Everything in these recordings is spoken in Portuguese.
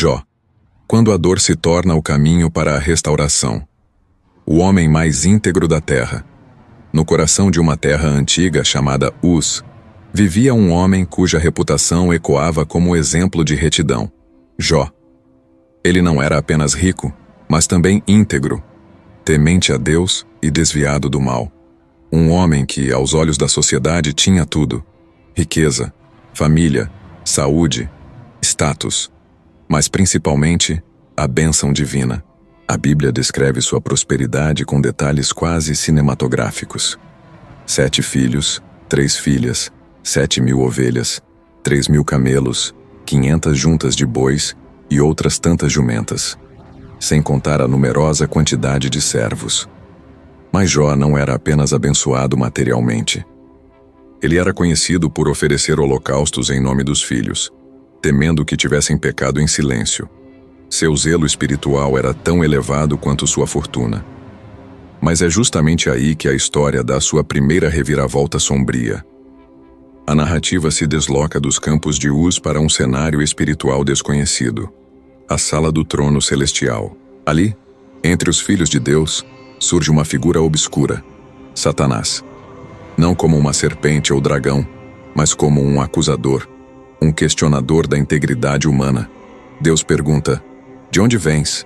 Jó. Quando a dor se torna o caminho para a restauração. O homem mais íntegro da terra. No coração de uma terra antiga chamada Uz, vivia um homem cuja reputação ecoava como exemplo de retidão. Jó. Ele não era apenas rico, mas também íntegro, temente a Deus e desviado do mal. Um homem que, aos olhos da sociedade, tinha tudo: riqueza, família, saúde, status, mas principalmente a bênção divina. A Bíblia descreve sua prosperidade com detalhes quase cinematográficos. 7 filhos, 3 filhas, 7.000 ovelhas, 3.000 camelos, 500 juntas de bois e outras tantas jumentas, sem contar a numerosa quantidade de servos. Mas Jó não era apenas abençoado materialmente. Ele era conhecido por oferecer holocaustos em nome dos filhos, temendo que tivessem pecado em silêncio. Seu zelo espiritual era tão elevado quanto sua fortuna. Mas é justamente aí que a história dá sua primeira reviravolta sombria. A narrativa se desloca dos campos de Uz para um cenário espiritual desconhecido. A sala do trono celestial. Ali, entre os filhos de Deus, surge uma figura obscura, Satanás. Não como uma serpente ou dragão, mas como um acusador, um questionador da integridade humana. Deus pergunta: "De onde vens?"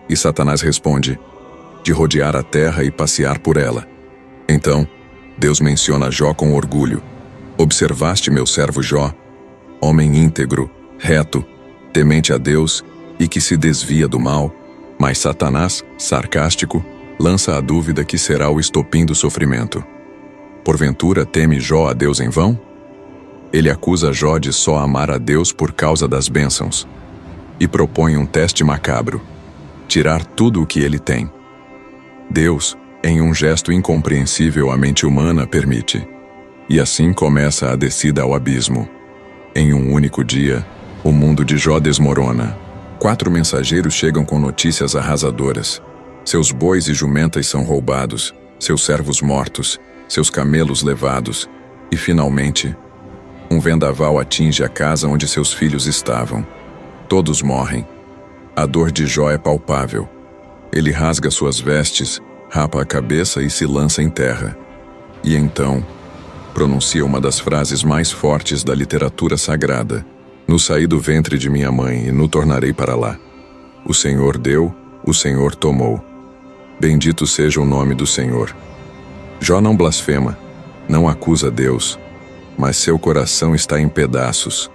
E Satanás responde: "De rodear a terra e passear por ela." Então, Deus menciona Jó com orgulho: "Observaste meu servo Jó, homem íntegro, reto, temente a Deus e que se desvia do mal." Mas Satanás, sarcástico, lança a dúvida que será o estopim do sofrimento. Porventura teme Jó a Deus em vão? Ele acusa Jó de só amar a Deus por causa das bênçãos e propõe um teste macabro: tirar tudo o que ele tem. Deus, em um gesto incompreensível à mente humana, permite. E assim começa a descida ao abismo. Em um único dia, o mundo de Jó desmorona. 4 mensageiros chegam com notícias arrasadoras. Seus bois e jumentas são roubados, seus servos mortos, seus camelos levados, e finalmente, um vendaval atinge a casa onde seus filhos estavam. Todos morrem. A dor de Jó é palpável. Ele rasga suas vestes, rapa a cabeça e se lança em terra. E então, pronuncia uma das frases mais fortes da literatura sagrada: "No saí do ventre de minha mãe e no tornarei para lá. O Senhor deu, o Senhor tomou. Bendito seja o nome do Senhor." Jó não blasfema, não acusa Deus, mas seu coração está em pedaços.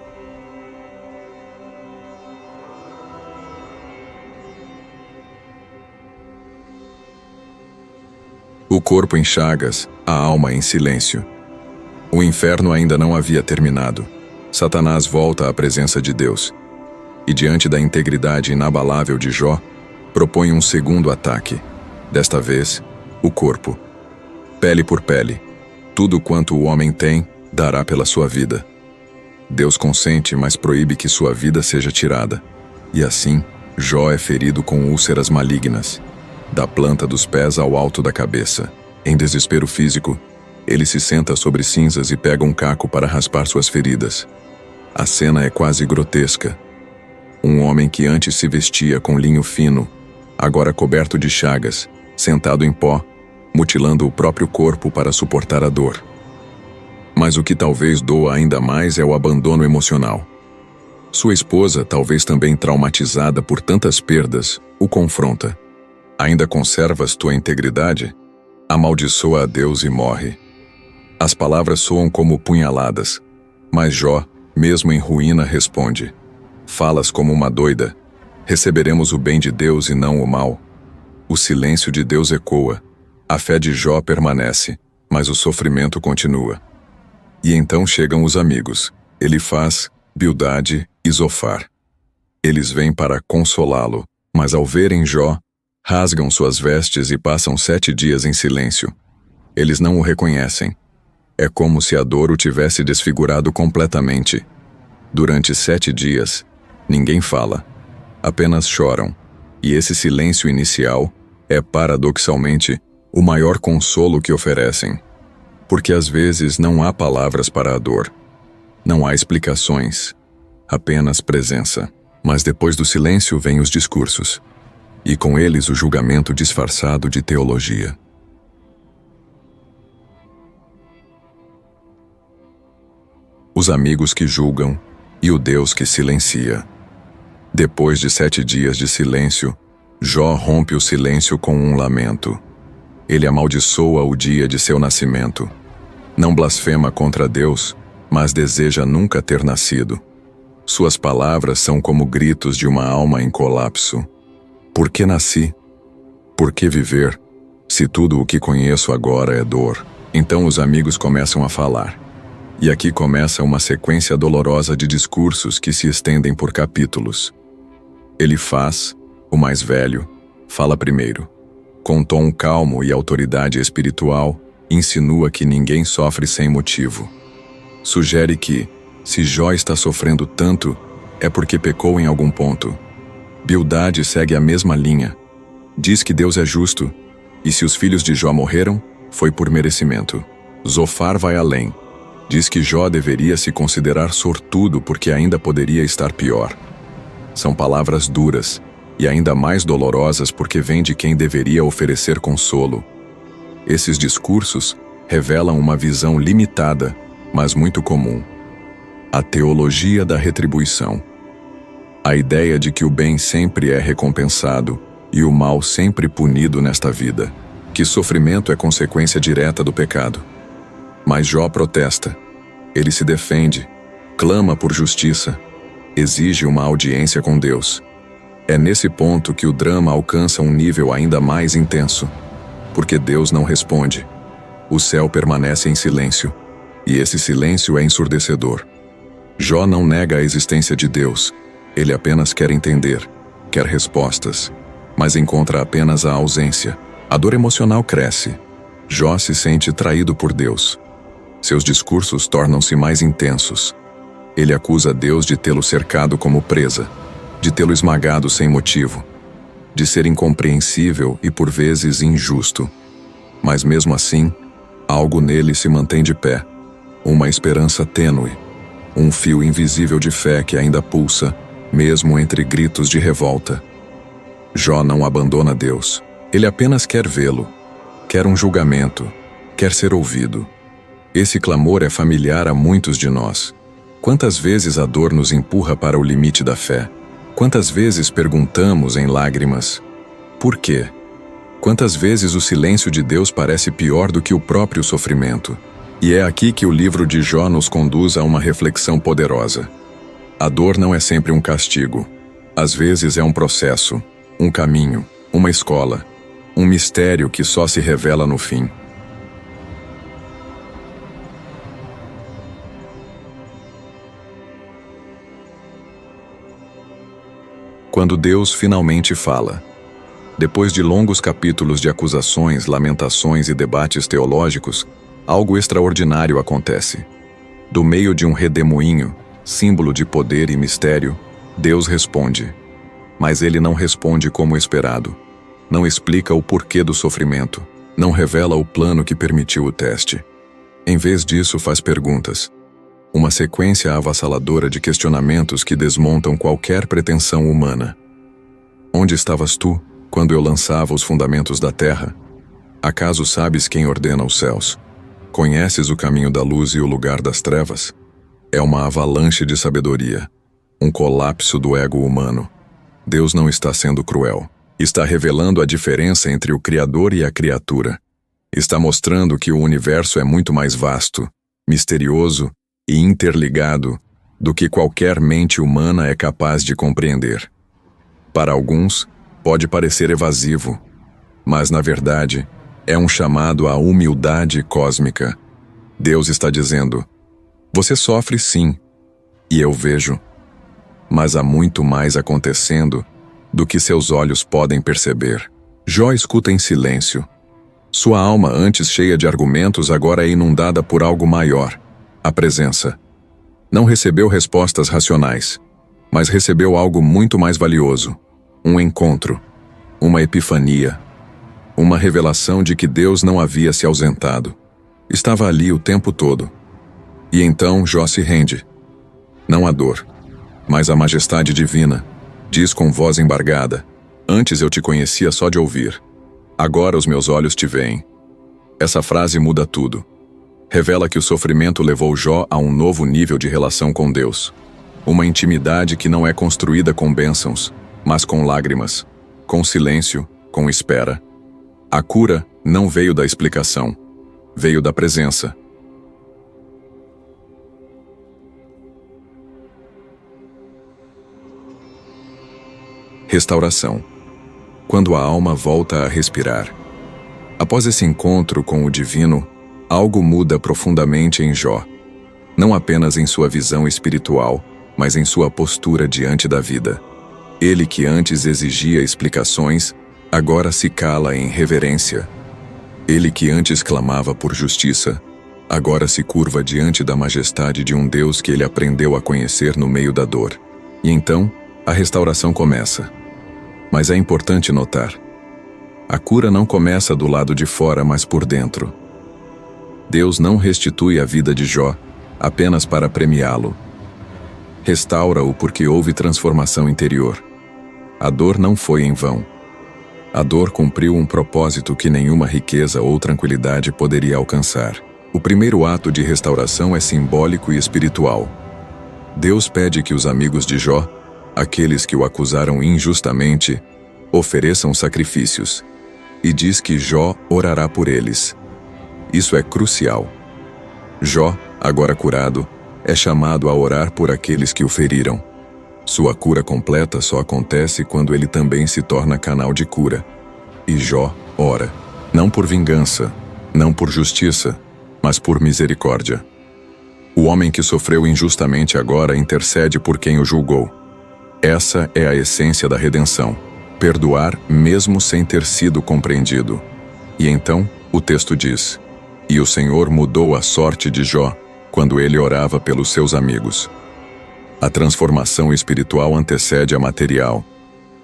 O corpo em chagas, a alma em silêncio. O inferno ainda não havia terminado. Satanás volta à presença de Deus. E diante da integridade inabalável de Jó, propõe um segundo ataque. Desta vez, o corpo. Pele por pele. Tudo quanto o homem tem, dará pela sua vida. Deus consente, mas proíbe que sua vida seja tirada. E assim, Jó é ferido com úlceras malignas, da planta dos pés ao alto da cabeça. Em desespero físico, ele se senta sobre cinzas e pega um caco para raspar suas feridas. A cena é quase grotesca. Um homem que antes se vestia com linho fino, agora coberto de chagas, sentado em pó, mutilando o próprio corpo para suportar a dor. Mas o que talvez doa ainda mais é o abandono emocional. Sua esposa, talvez também traumatizada por tantas perdas, o confronta. "Ainda conservas tua integridade? Amaldiçoa a Deus e morre." As palavras soam como punhaladas, mas Jó, mesmo em ruína, responde: "Falas como uma doida. Receberemos o bem de Deus e não o mal." O silêncio de Deus ecoa. A fé de Jó permanece, mas o sofrimento continua. E então chegam os amigos, Elifaz, Bildade e Zofar. Eles vêm para consolá-lo, mas ao verem Jó, rasgam suas vestes e passam 7 dias em silêncio. Eles não o reconhecem. É como se a dor o tivesse desfigurado completamente. Durante 7 dias, ninguém fala, apenas choram. E esse silêncio inicial é, paradoxalmente, o maior consolo que oferecem. Porque às vezes não há palavras para a dor. Não há explicações, apenas presença. Mas depois do silêncio vêm os discursos, e com eles o julgamento disfarçado de teologia. Os amigos que julgam e o Deus que silencia. Depois de 7 dias de silêncio, Jó rompe o silêncio com um lamento. Ele amaldiçoa o dia de seu nascimento. Não blasfema contra Deus, mas deseja nunca ter nascido. Suas palavras são como gritos de uma alma em colapso. Por que nasci? Por que viver? Se tudo o que conheço agora é dor. Então os amigos começam a falar. E aqui começa uma sequência dolorosa de discursos que se estendem por capítulos. Elifaz, o mais velho, fala primeiro. Com tom calmo e autoridade espiritual, insinua que ninguém sofre sem motivo. Sugere que, se Jó está sofrendo tanto, é porque pecou em algum ponto. Bildade segue a mesma linha. Diz que Deus é justo, e se os filhos de Jó morreram, foi por merecimento. Zofar vai além. Diz que Jó deveria se considerar sortudo porque ainda poderia estar pior. São palavras duras, e ainda mais dolorosas porque vêm de quem deveria oferecer consolo. Esses discursos revelam uma visão limitada, mas muito comum. A teologia da retribuição. A ideia de que o bem sempre é recompensado e o mal sempre punido nesta vida, que sofrimento é consequência direta do pecado. Mas Jó protesta. Ele se defende, clama por justiça, exige uma audiência com Deus. É nesse ponto que o drama alcança um nível ainda mais intenso, porque Deus não responde. O céu permanece em silêncio, e esse silêncio é ensurdecedor. Jó não nega a existência de Deus, ele apenas quer entender, quer respostas, mas encontra apenas a ausência. A dor emocional cresce. Jó se sente traído por Deus. Seus discursos tornam-se mais intensos. Ele acusa Deus de tê-lo cercado como presa, de tê-lo esmagado sem motivo, de ser incompreensível e por vezes injusto. Mas mesmo assim, algo nele se mantém de pé, uma esperança tênue, um fio invisível de fé que ainda pulsa, mesmo entre gritos de revolta. Jó não abandona Deus. Ele apenas quer vê-lo, quer um julgamento, quer ser ouvido. Esse clamor é familiar a muitos de nós. Quantas vezes a dor nos empurra para o limite da fé? Quantas vezes perguntamos em lágrimas, por quê? Quantas vezes o silêncio de Deus parece pior do que o próprio sofrimento? E é aqui que o livro de Jó nos conduz a uma reflexão poderosa. A dor não é sempre um castigo. Às vezes é um processo, um caminho, uma escola, um mistério que só se revela no fim. Quando Deus finalmente fala. Depois de longos capítulos de acusações, lamentações e debates teológicos, algo extraordinário acontece. Do meio de um redemoinho, símbolo de poder e mistério, Deus responde. Mas ele não responde como esperado. Não explica o porquê do sofrimento. Não revela o plano que permitiu o teste. Em vez disso, faz perguntas. Uma sequência avassaladora de questionamentos que desmontam qualquer pretensão humana. Onde estavas tu, quando eu lançava os fundamentos da terra? Acaso sabes quem ordena os céus? Conheces o caminho da luz e o lugar das trevas? É uma avalanche de sabedoria, um colapso do ego humano. Deus não está sendo cruel. Está revelando a diferença entre o Criador e a criatura. Está mostrando que o universo é muito mais vasto, misterioso e interligado do que qualquer mente humana é capaz de compreender. Para alguns, pode parecer evasivo, mas na verdade, é um chamado à humildade cósmica. Deus está dizendo, você sofre sim, e eu vejo, mas há muito mais acontecendo do que seus olhos podem perceber. Jó escuta em silêncio. Sua alma, antes cheia de argumentos, agora é inundada por algo maior, a presença. Não recebeu respostas racionais, mas recebeu algo muito mais valioso, um encontro, uma epifania, uma revelação de que Deus não havia se ausentado. Estava ali o tempo todo. E então Jó se rende. Não à dor, mas à majestade divina, Diz com voz embargada: antes eu te conhecia só de ouvir. Agora os meus olhos te veem. Essa frase muda tudo. Revela que o sofrimento levou Jó a um novo nível de relação com Deus. Uma intimidade que não é construída com bênçãos, mas com lágrimas, com silêncio, com espera. A cura não veio da explicação, veio da presença. Restauração. Quando a alma volta a respirar. Após esse encontro com o divino, algo muda profundamente em Jó. Não apenas em sua visão espiritual, mas em sua postura diante da vida. Ele que antes exigia explicações, agora se cala em reverência. Ele que antes clamava por justiça, agora se curva diante da majestade de um Deus que ele aprendeu a conhecer no meio da dor. E então, a restauração começa. Mas é importante notar: a cura não começa do lado de fora, mas por dentro. Deus não restitui a vida de Jó apenas para premiá-lo. Restaura-o porque houve transformação interior. A dor não foi em vão. A dor cumpriu um propósito que nenhuma riqueza ou tranquilidade poderia alcançar. O primeiro ato de restauração é simbólico e espiritual. Deus pede que os amigos de Jó, aqueles que o acusaram injustamente, ofereçam sacrifícios, e diz que Jó orará por eles. Isso é crucial. Jó, agora curado, é chamado a orar por aqueles que o feriram. Sua cura completa só acontece quando ele também se torna canal de cura. E Jó ora, não por vingança, não por justiça, mas por misericórdia. O homem que sofreu injustamente agora intercede por quem o julgou. Essa é a essência da redenção: perdoar mesmo sem ter sido compreendido. E então, o texto diz: e o Senhor mudou a sorte de Jó quando ele orava pelos seus amigos. A transformação espiritual antecede a material.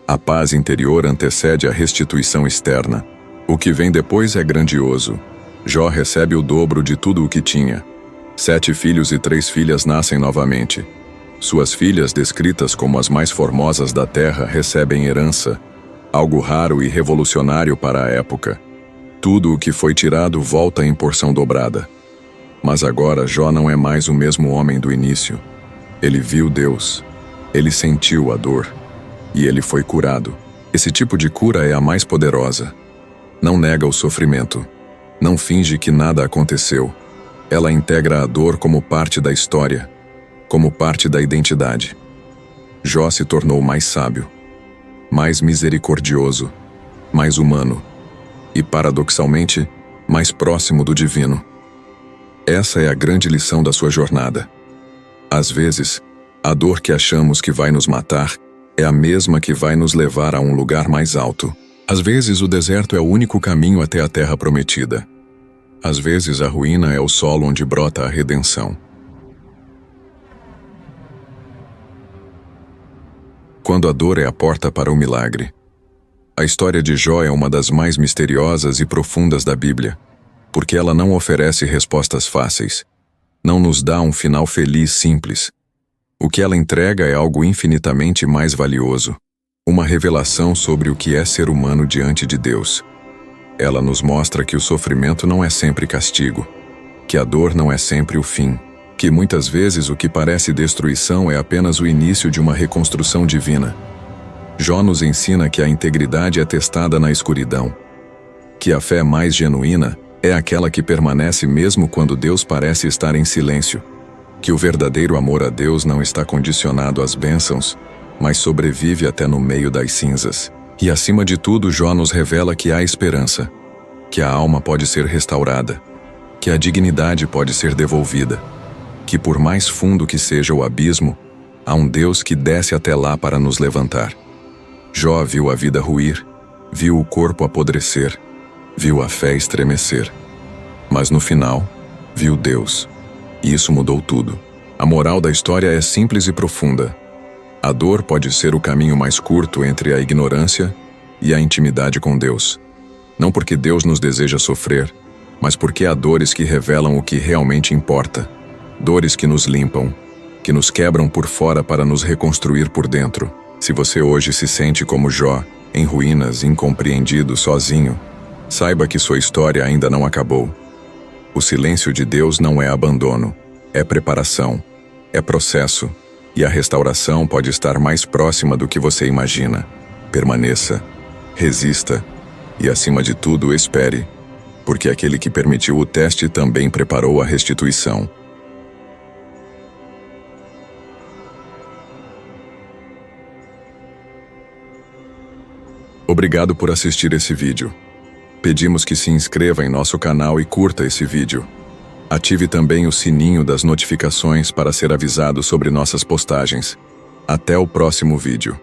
A paz interior antecede a restituição externa. O que vem depois é grandioso. Jó recebe o dobro de tudo o que tinha. 7 filhos e 3 filhas nascem novamente. Suas filhas, descritas como as mais formosas da terra, recebem herança, algo raro e revolucionário para a época. Tudo o que foi tirado volta em porção dobrada. Mas agora Jó não é mais o mesmo homem do início. Ele viu Deus, ele sentiu a dor, e ele foi curado. Esse tipo de cura é a mais poderosa. Não nega o sofrimento, não finge que nada aconteceu. Ela integra a dor como parte da história, como parte da identidade. Jó se tornou mais sábio, mais misericordioso, mais humano e, paradoxalmente, mais próximo do divino. Essa é a grande lição da sua jornada. Às vezes, a dor que achamos que vai nos matar é a mesma que vai nos levar a um lugar mais alto. Às vezes, o deserto é o único caminho até a terra prometida. Às vezes, a ruína é o solo onde brota a redenção. Quando a dor é a porta para o milagre. A história de Jó é uma das mais misteriosas e profundas da Bíblia, porque ela não oferece respostas fáceis. Não nos dá um final feliz simples. O que ela entrega é algo infinitamente mais valioso, uma revelação sobre o que é ser humano diante de Deus. Ela nos mostra que o sofrimento não é sempre castigo, que a dor não é sempre o fim, que muitas vezes o que parece destruição é apenas o início de uma reconstrução divina. Jó nos ensina que a integridade é testada na escuridão, que a fé mais genuína é aquela que permanece mesmo quando Deus parece estar em silêncio, que o verdadeiro amor a Deus não está condicionado às bênçãos, mas sobrevive até no meio das cinzas. E acima de tudo, Jó nos revela que há esperança, que a alma pode ser restaurada, que a dignidade pode ser devolvida, que por mais fundo que seja o abismo, há um Deus que desce até lá para nos levantar. Jó viu a vida ruir, viu o corpo apodrecer, viu a fé estremecer. Mas no final, viu Deus. E isso mudou tudo. A moral da história é simples e profunda. A dor pode ser o caminho mais curto entre a ignorância e a intimidade com Deus. Não porque Deus nos deseja sofrer, mas porque há dores que revelam o que realmente importa. Dores que nos limpam, que nos quebram por fora para nos reconstruir por dentro. Se você hoje se sente como Jó, em ruínas, incompreendido, sozinho, saiba que sua história ainda não acabou. O silêncio de Deus não é abandono, é preparação, é processo, e a restauração pode estar mais próxima do que você imagina. Permaneça, resista e, acima de tudo, espere, porque aquele que permitiu o teste também preparou a restituição. Obrigado por assistir esse vídeo. Pedimos que se inscreva em nosso canal e curta esse vídeo. Ative também o sininho das notificações para ser avisado sobre nossas postagens. Até o próximo vídeo.